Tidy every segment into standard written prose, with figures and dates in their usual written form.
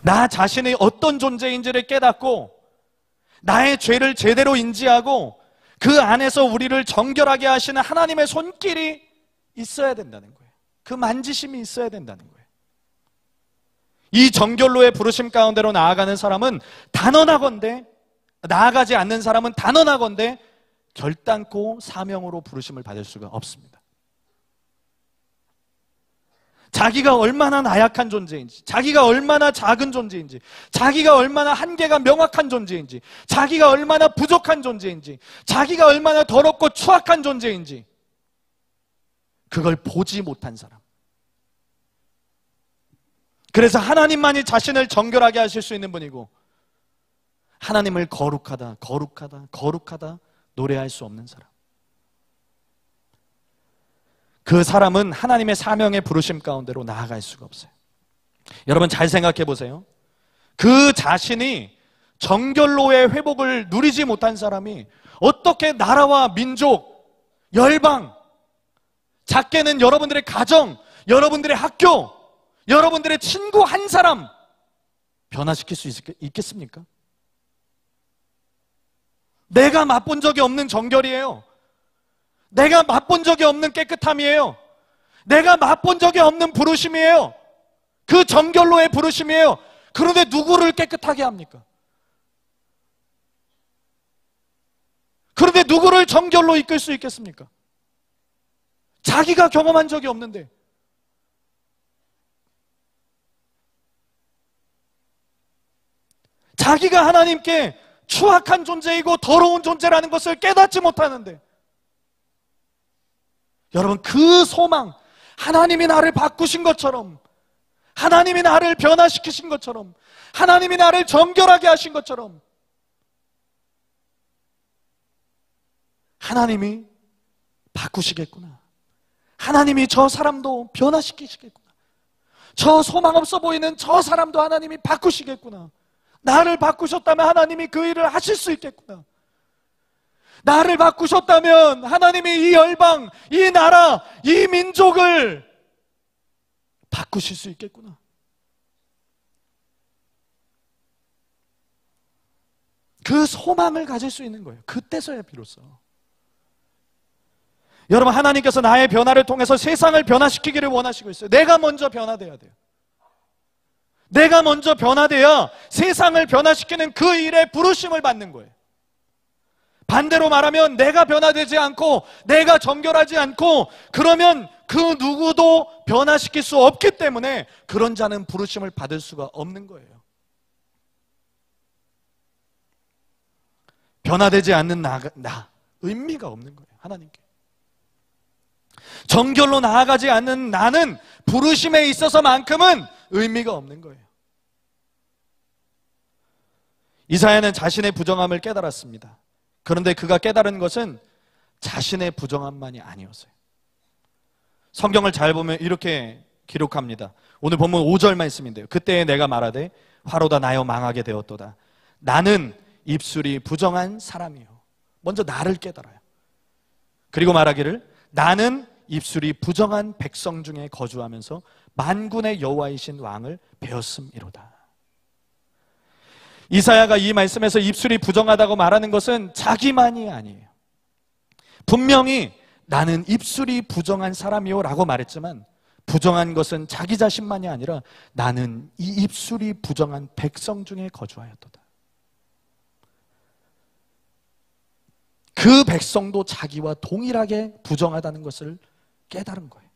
나 자신이 어떤 존재인지를 깨닫고 나의 죄를 제대로 인지하고 그 안에서 우리를 정결하게 하시는 하나님의 손길이 있어야 된다는 거예요. 그 만지심이 있어야 된다는 거예요. 이 정결로의 부르심 가운데로 나아가는 사람은 단언하건대, 나아가지 않는 사람은 단언하건대 결단코 사명으로 부르심을 받을 수가 없습니다. 자기가 얼마나 나약한 존재인지, 자기가 얼마나 작은 존재인지, 자기가 얼마나 한계가 명확한 존재인지, 자기가 얼마나 부족한 존재인지, 자기가 얼마나 더럽고 추악한 존재인지 그걸 보지 못한 사람. 그래서 하나님만이 자신을 정결하게 하실 수 있는 분이고 하나님을 거룩하다, 거룩하다, 거룩하다 노래할 수 없는 사람. 그 사람은 하나님의 사명의 부르심 가운데로 나아갈 수가 없어요. 여러분 잘 생각해 보세요. 그 자신이 정결로의 회복을 누리지 못한 사람이 어떻게 나라와 민족, 열방, 작게는 여러분들의 가정, 여러분들의 학교, 여러분들의 친구 한 사람 변화시킬 수 있겠습니까? 내가 맛본 적이 없는 정결이에요. 내가 맛본 적이 없는 깨끗함이에요. 내가 맛본 적이 없는 부르심이에요. 그 정결로의 부르심이에요. 그런데 누구를 깨끗하게 합니까? 그런데 누구를 정결로 이끌 수 있겠습니까? 자기가 경험한 적이 없는데. 자기가 하나님께 추악한 존재이고 더러운 존재라는 것을 깨닫지 못하는데, 여러분 그 소망, 하나님이 나를 바꾸신 것처럼, 하나님이 나를 변화시키신 것처럼, 하나님이 나를 정결하게 하신 것처럼 하나님이 바꾸시겠구나, 하나님이 저 사람도 변화시키시겠구나, 저 소망 없어 보이는 저 사람도 하나님이 바꾸시겠구나, 나를 바꾸셨다면 하나님이 그 일을 하실 수 있겠구나, 나를 바꾸셨다면 하나님이 이 열방, 이 나라, 이 민족을 바꾸실 수 있겠구나. 그 소망을 가질 수 있는 거예요. 그때서야 비로소. 여러분 하나님께서 나의 변화를 통해서 세상을 변화시키기를 원하시고 있어요. 내가 먼저 변화돼야 돼요. 내가 먼저 변화돼야 세상을 변화시키는 그 일에 부르심을 받는 거예요. 반대로 말하면 내가 변화되지 않고 내가 정결하지 않고 그러면 그 누구도 변화시킬 수 없기 때문에 그런 자는 부르심을 받을 수가 없는 거예요. 변화되지 않는 나 의미가 없는 거예요. 하나님께 정결로 나아가지 않는 나는 부르심에 있어서만큼은 의미가 없는 거예요. 이사야는 자신의 부정함을 깨달았습니다. 그런데 그가 깨달은 것은 자신의 부정함만이 아니었어요. 성경을 잘 보면 이렇게 기록합니다. 오늘 본문 5절 말씀인데요. 그때 내가 말하되 화로다 나여 망하게 되었도다. 나는 입술이 부정한 사람이요. 먼저 나를 깨달아요. 그리고 말하기를 나는 입술이 부정한 백성 중에 거주하면서 만군의 여호와이신 왕을 배웠음이로다. 이사야가 이 말씀에서 입술이 부정하다고 말하는 것은 자기만이 아니에요. 분명히 나는 입술이 부정한 사람이요 라고 말했지만 부정한 것은 자기 자신만이 아니라 나는 이 입술이 부정한 백성 중에 거주하였도다. 그 백성도 자기와 동일하게 부정하다는 것을 깨달은 거예요.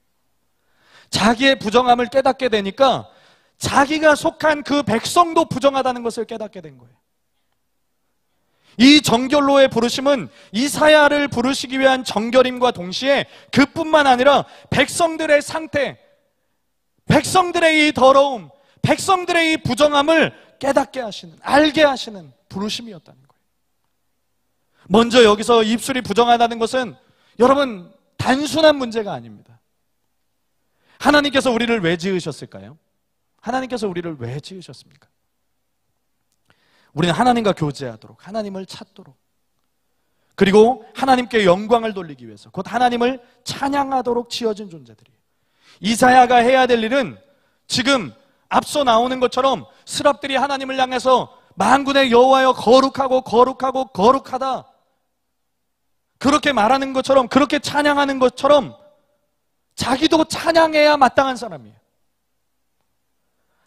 자기의 부정함을 깨닫게 되니까 자기가 속한 그 백성도 부정하다는 것을 깨닫게 된 거예요. 이 정결로의 부르심은 이사야를 부르시기 위한 정결임과 동시에 그뿐만 아니라 백성들의 상태, 백성들의 이 더러움, 백성들의 이 부정함을 깨닫게 하시는, 알게 하시는 부르심이었다는 거예요. 먼저 여기서 입술이 부정하다는 것은 여러분 단순한 문제가 아닙니다. 하나님께서 우리를 왜 지으셨을까요? 하나님께서 우리를 왜 지으셨습니까? 우리는 하나님과 교제하도록, 하나님을 찾도록, 그리고 하나님께 영광을 돌리기 위해서, 곧 하나님을 찬양하도록 지어진 존재들이에요. 이사야가 해야 될 일은 지금 앞서 나오는 것처럼 스랍들이 하나님을 향해서 만군의 여호와여 거룩하고 거룩하고 거룩하다 그렇게 말하는 것처럼, 그렇게 찬양하는 것처럼 자기도 찬양해야 마땅한 사람이에요.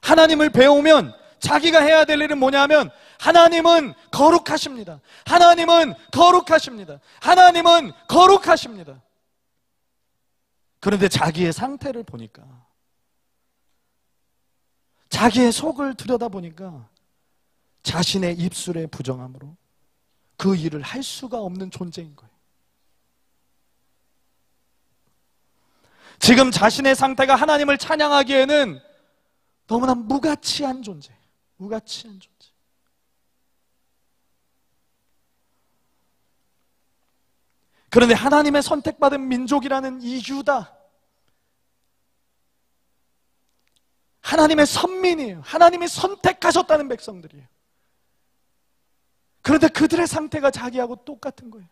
하나님을 배우면 자기가 해야 될 일은 뭐냐면 하나님은 거룩하십니다. 하나님은 거룩하십니다. 하나님은 거룩하십니다. 그런데 자기의 상태를 보니까, 자기의 속을 들여다보니까 자신의 입술의 부정함으로 그 일을 할 수가 없는 존재인 거예요. 지금 자신의 상태가 하나님을 찬양하기에는 너무나 무가치한 존재, 무가치한 존재. 그런데 하나님의 선택받은 민족이라는 이 유다, 하나님의 선민이에요. 하나님이 선택하셨다는 백성들이에요. 그런데 그들의 상태가 자기하고 똑같은 거예요.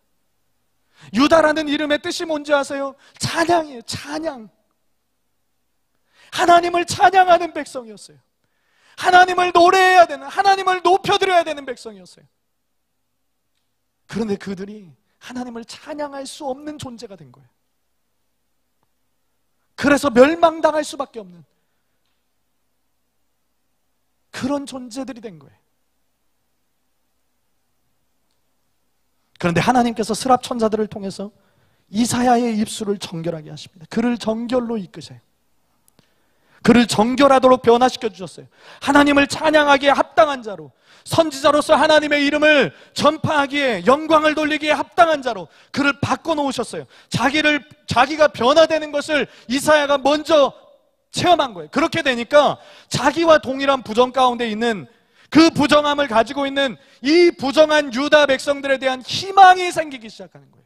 유다라는 이름의 뜻이 뭔지 아세요? 찬양이에요. 찬양. 하나님을 찬양하는 백성이었어요. 하나님을 노래해야 되는, 하나님을 높여드려야 되는 백성이었어요. 그런데 그들이 하나님을 찬양할 수 없는 존재가 된 거예요. 그래서 멸망당할 수밖에 없는 그런 존재들이 된 거예요. 그런데 하나님께서 스랍 천사들을 통해서 이사야의 입술을 정결하게 하십니다. 그를 정결로 이끄세요. 그를 정결하도록 변화시켜 주셨어요. 하나님을 찬양하기에 합당한 자로, 선지자로서 하나님의 이름을 전파하기에, 영광을 돌리기에 합당한 자로 그를 바꿔놓으셨어요. 자기가 변화되는 것을 이사야가 먼저 체험한 거예요. 그렇게 되니까 자기와 동일한 부정 가운데 있는, 그 부정함을 가지고 있는 이 부정한 유다 백성들에 대한 희망이 생기기 시작하는 거예요.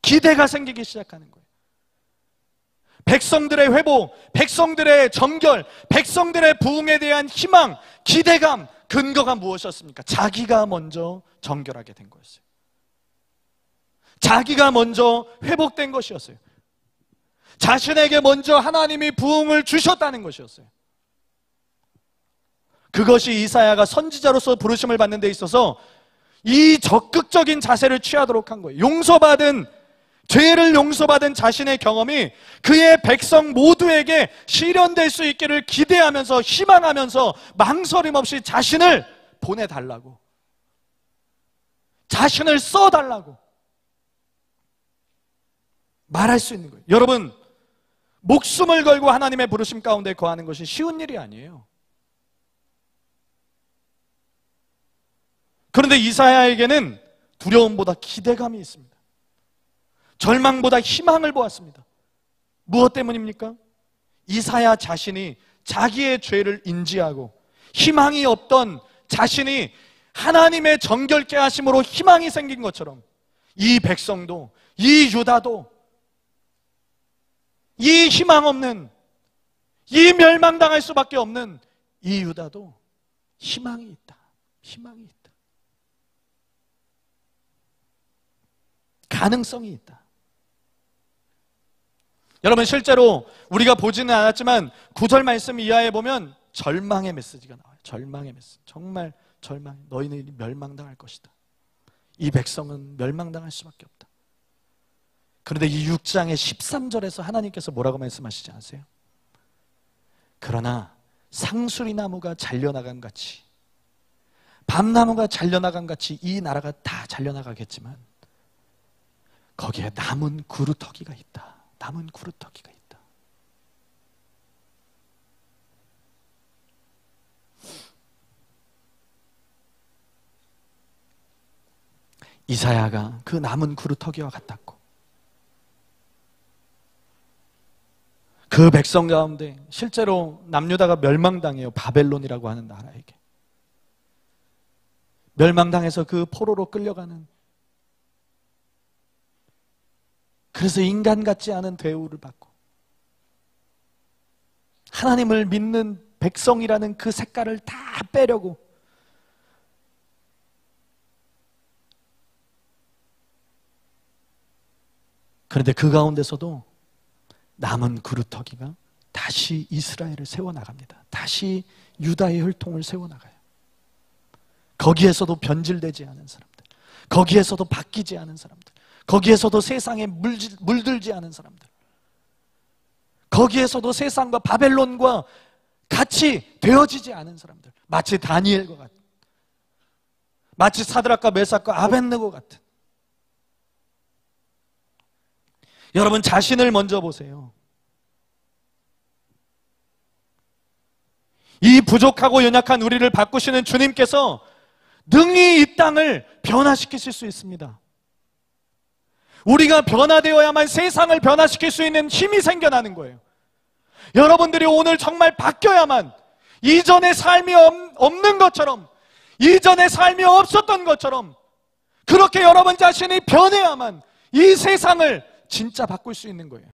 기대가 생기기 시작하는 거예요. 백성들의 회복, 백성들의 정결, 백성들의 부흥에 대한 희망, 기대감, 근거가 무엇이었습니까? 자기가 먼저 정결하게 된 거였어요. 자기가 먼저 회복된 것이었어요. 자신에게 먼저 하나님이 부흥을 주셨다는 것이었어요. 그것이 이사야가 선지자로서 부르심을 받는 데 있어서 이 적극적인 자세를 취하도록 한 거예요. 죄를 용서받은 자신의 경험이 그의 백성 모두에게 실현될 수 있기를 기대하면서, 희망하면서 망설임 없이 자신을 보내달라고, 자신을 써달라고 말할 수 있는 거예요. 여러분, 목숨을 걸고 하나님의 부르심 가운데 거하는 것이 쉬운 일이 아니에요. 그런데 이사야에게는 두려움보다 기대감이 있습니다. 절망보다 희망을 보았습니다. 무엇 때문입니까? 이사야 자신이 자기의 죄를 인지하고 희망이 없던 자신이 하나님의 정결케 하심으로 희망이 생긴 것처럼 이 백성도, 이 유다도, 이 희망 없는, 이 멸망당할 수밖에 없는 이 유다도 희망이 있다. 희망이 있다. 가능성이 있다. 여러분, 실제로 우리가 보지는 않았지만 9절 말씀 이하에 보면 절망의 메시지가 나와요. 절망의 메시지. 정말 절망. 너희는 멸망당할 것이다. 이 백성은 멸망당할 수밖에 없다. 그런데 이 6장의 13절에서 하나님께서 뭐라고 말씀하시지 않으세요? 그러나 상수리나무가 잘려나간 같이, 밤나무가 잘려나간 같이 이 나라가 다 잘려나가겠지만 거기에 남은 구루터기가 있다. 남은 구루터기가 있다. 이사야가 그 남은 구루터기와 같았고, 그 백성 가운데 실제로 남유다가 멸망당해요. 바벨론이라고 하는 나라에게 멸망당해서 그 포로로 끌려가는, 그래서 인간 같지 않은 대우를 받고 하나님을 믿는 백성이라는 그 색깔을 다 빼려고 그런데 그 가운데서도 남은 구루터기가 다시 이스라엘을 세워나갑니다. 다시 유다의 혈통을 세워나가요. 거기에서도 변질되지 않은 사람들, 거기에서도 바뀌지 않은 사람들, 거기에서도 세상에 물들지 않은 사람들, 거기에서도 세상과 바벨론과 같이 되어지지 않은 사람들, 마치 다니엘과 같은, 마치 사드락과 메삭과 아벳느고 같은. 여러분 자신을 먼저 보세요. 이 부족하고 연약한 우리를 바꾸시는 주님께서 능히 이 땅을 변화시키실 수 있습니다. 우리가 변화되어야만 세상을 변화시킬 수 있는 힘이 생겨나는 거예요. 여러분들이 오늘 정말 바뀌어야만, 이전의 삶이 없는 것처럼, 이전의 삶이 없었던 것처럼 그렇게 여러분 자신이 변해야만 이 세상을 진짜 바꿀 수 있는 거예요.